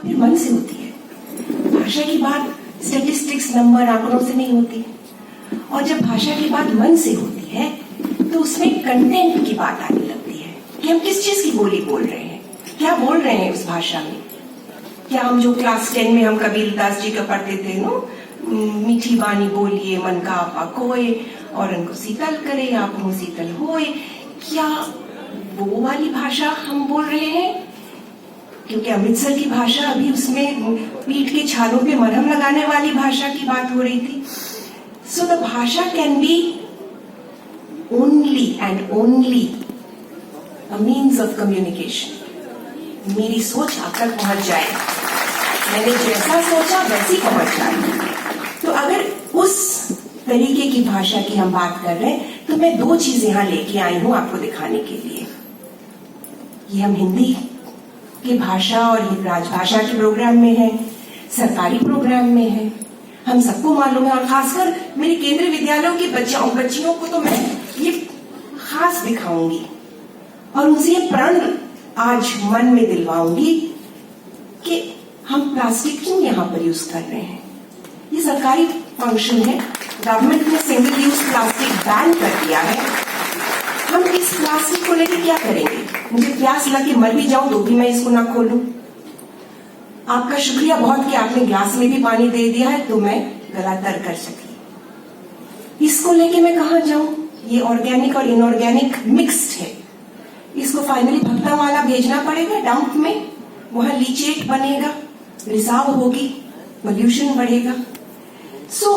फिर मन से होती है। भाषा की बात स्टेटिस्टिक्स, नंबर, आंकड़ों से नहीं होती। और जब भाषा की बात मन से होती है तो उसमें कंटेंट की बात आने लगती है कि हम किस चीज की बोली बोल रहे हैं, क्या बोल रहे हैं उस भाषा में। क्या हम जो क्लास 10 में हम कबीरदास जी का पढ़ते थे नो, मीठी बानी बोलिए मन का आपा कोय और उनको शीतल करे आप मुँह शीतल होए, क्या वो वाली भाषा हम बोल रहे हैं? क्योंकि अमृतसर की भाषा अभी उसमें पीठ के छालों पे मरहम लगाने वाली भाषा की बात हो रही थी। सो द भाषा can be only and only a means of communication. मेरी सोच आप तक पहुंच जाए, मैंने जैसा सोचा वैसी पहुंच जाए। तो अगर उस तरीके की भाषा की हम बात कर रहे हैं तो मैं दो चीज यहां लेके आई हूं आपको दिखाने के लिए। ये हम हिंदी की भाषा और ये राजभाषा के प्रोग्राम में है, सरकारी प्रोग्राम में है, हम सबको मालूम है। और खासकर मेरे केंद्रीय विद्यालयों की बच्चियों को तो मैं ये खास दिखाऊंगी और उनसे ये प्रण आज मन में दिलवाऊंगी कि हम प्लास्टिक क्यों यहाँ पर यूज कर रहे हैं। ये सरकारी फंक्शन है, गवर्नमेंट ने सिंगल यूज प्लास्टिक बैन कर दिया है। हम इस प्लास्टिक को लेकर क्या करेंगे? मुझे प्यास लगे मर भी जाऊं तो भी मैं इसको ना खोलूं। आपका शुक्रिया बहुत कि आपने ग्लास में भी पानी दे दिया है तो मैं गला तर कर सकी। इसको लेके मैं कहां जाऊं? ये ऑर्गेनिक और इनऑर्गेनिक मिक्स्ड है। इसको फाइनली भक्ता वाला भेजना पड़ेगा डंप में, वहां लीचेट बनेगा, रिसाव होगी, पोल्यूशन बढ़ेगा। सो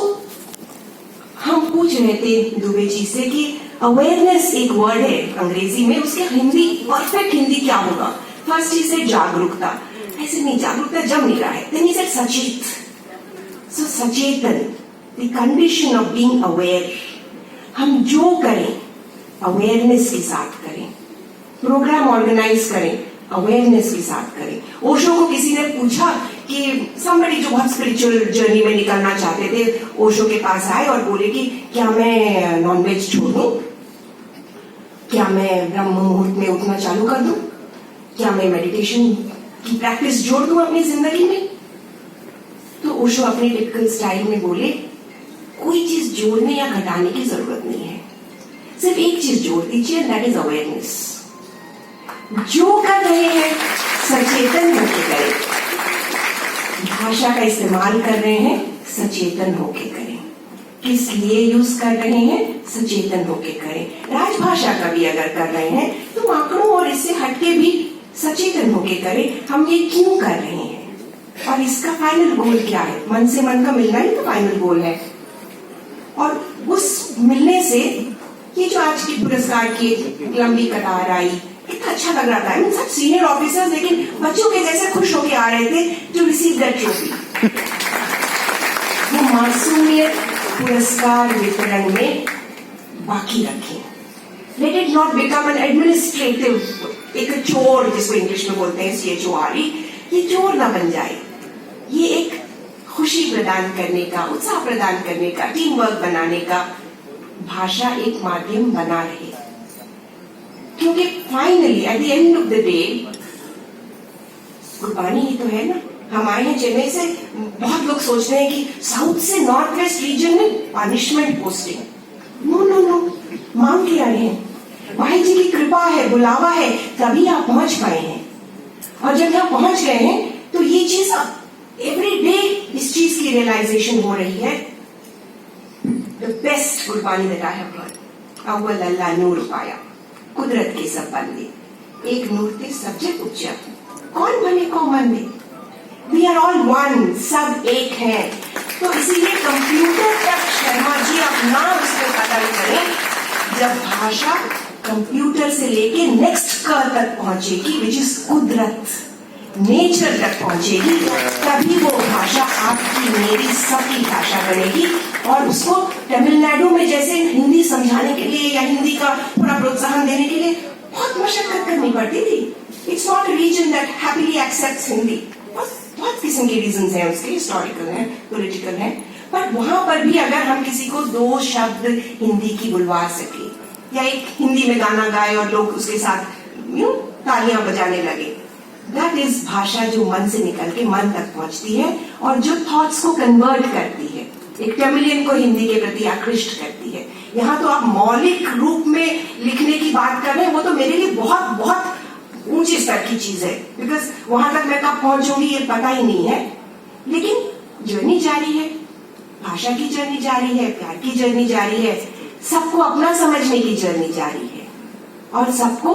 हम पूछ रहे थे दुबे जी से कि अवेयरनेस एक वर्ड है अंग्रेजी में, उसके हिंदी परफेक्ट हिंदी क्या होगा? फर्स्ट ही से जागरूकता, ऐसे नहीं, जागरूकता जम नहीं रहा है। देन ही सेड सचेत, सो सचेतन, the condition of being aware. हम जो करें अवेयरनेस के साथ करें, प्रोग्राम ऑर्गेनाइज करें अवेयरनेस के साथ करें। ओशो को किसी ने पूछा कि somebody जो बहुत स्पिरिचुअल जर्नी में निकलना चाहते थे, ओशो के पास आए और बोले कि क्या मैं नॉनवेज छोड़ दूं, क्या मैं ब्रह्म मुहूर्त में उठना चालू कर दूं, क्या मैं मेडिटेशन की प्रैक्टिस जोड़ दूं अपनी जिंदगी में? तो ओशो अपने टिपिकल स्टाइल में बोले कोई चीज जोड़ने या घटाने की जरूरत नहीं है, सिर्फ एक चीज जोड़ दीजिए, दैट इज अवेयरनेस। जो कर रहे हैं सचेतन होकर करें, भाषा का इस्तेमाल कर रहे हैं सचेतन होकर करें, किस लिए यूज कर रहे हैं सचेतन होकर करें। राजभाषा का भी अगर कर रहे हैं तो आंकड़ों और इससे हटके भी सचेतन होकर करें, हम ये क्यों कर रहे हैं और इसका फाइनल गोल क्या है। मन से मन का मिलना ही तो फाइनल गोल है। और उस मिलने से ये जो आज की पुरस्कार की लंबी कतार आई, कितना अच्छा लग रहा था। सब सीनियर ऑफिसर्स लेकिन बच्चों के जैसे खुश होके आ रहे थे टू रिसीव दैट ट्रॉफी। वो मासूमियत पुरस्कार वितरण में बाकी रखें। Let it not become an administrative, एक चोर जिसको इंग्लिश में बोलते हैं CHORE, ये चोर ना बन जाए। ये एक खुशी प्रदान करने का, उत्साह प्रदान करने का, टीम वर्क बनाने का भाषा एक माध्यम बना रहे। क्योंकि finally at the end of the day Gurbani ही तो है ना। हम आए हैं चेन्नई से, बहुत लोग सोच रहे हैं कि साउथ से नॉर्थ वेस्ट रीजन में punishment posting. No no no, मांग के आए हैं, भाई जी की कृपा है, बुलावा है, तभी आप पहुंच पाए हैं। और जब यहाँ पहुंच गए हैं तो ये चीज एवरी डे इस चीज की रियलाइजेशन हो रही है। The best Gurbani that I have heard, अव्वल अल्लाह नूर पाया, कुदरत के सब बंदे, एक नूर ते सब जग उपजा, कौन बने कौन बंदे, वी आर ऑल वन, सब एक हैं। तो इसीलिए कंप्यूटर तक शर्मा जी अपना उसमें कदम करें। जब भाषा कंप्यूटर से लेके नेक्स्ट क तक पहुंचेगी, विच इज कुदरत, नेचर तक पहुंचेगी, तभी वो भाषा आपकी मेरी सबकी भाषा बनेगी। और उसको तमिलनाडु में जैसे हिंदी समझाने के लिए या हिंदी का थोड़ा प्रोत्साहन देने के लिए बहुत मशक्कत करनी पड़ती थी। It's not a region that happily accepts Hindi. बहुत किस्म के रीजन हैं उसके, हिस्टोरिकल है, पॉलिटिकल है, बट वहां पर भी अगर हम किसी को दो शब्द हिंदी की बुलवा सके या एक हिंदी में गाना गाए और लोग उसके साथ तालियां बजाने लगे, दैट इज भाषा जो मन से निकल के मन तक पहुंचती है और जो थॉट्स को कन्वर्ट करती है, एक तमिलियन को हिंदी के प्रति आकृष्ट करती है। यहाँ तो आप मौलिक रूप में लिखने की बात कर रहे हैं, वो तो मेरे लिए बहुत बहुत ऊंचे स्तर की चीज है, बिकॉज वहां तक मैं कब पहुंचूंगी ये पता ही नहीं है। लेकिन जर्नी जारी है, भाषा की जर्नी जारी है, प्यार की जर्नी जारी है, सबको अपना समझने की जर्नी जारी है और सबको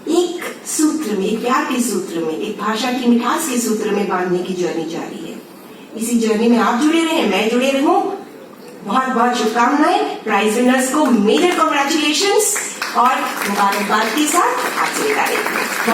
एक सूत्र में, एक प्यार के सूत्र में, एक भाषा की मिठास के सूत्र में बांधने की जर्नी जारी है। इसी जर्नी में आप जुड़े रहे, मैं जुड़े रहूं। बहुत बहुत शुभकामनाएं। प्राइज विनर्स को मेजर कांग्रेचुलेशंस और मुबारकबाद के साथ आपसे विदा लेते हैं।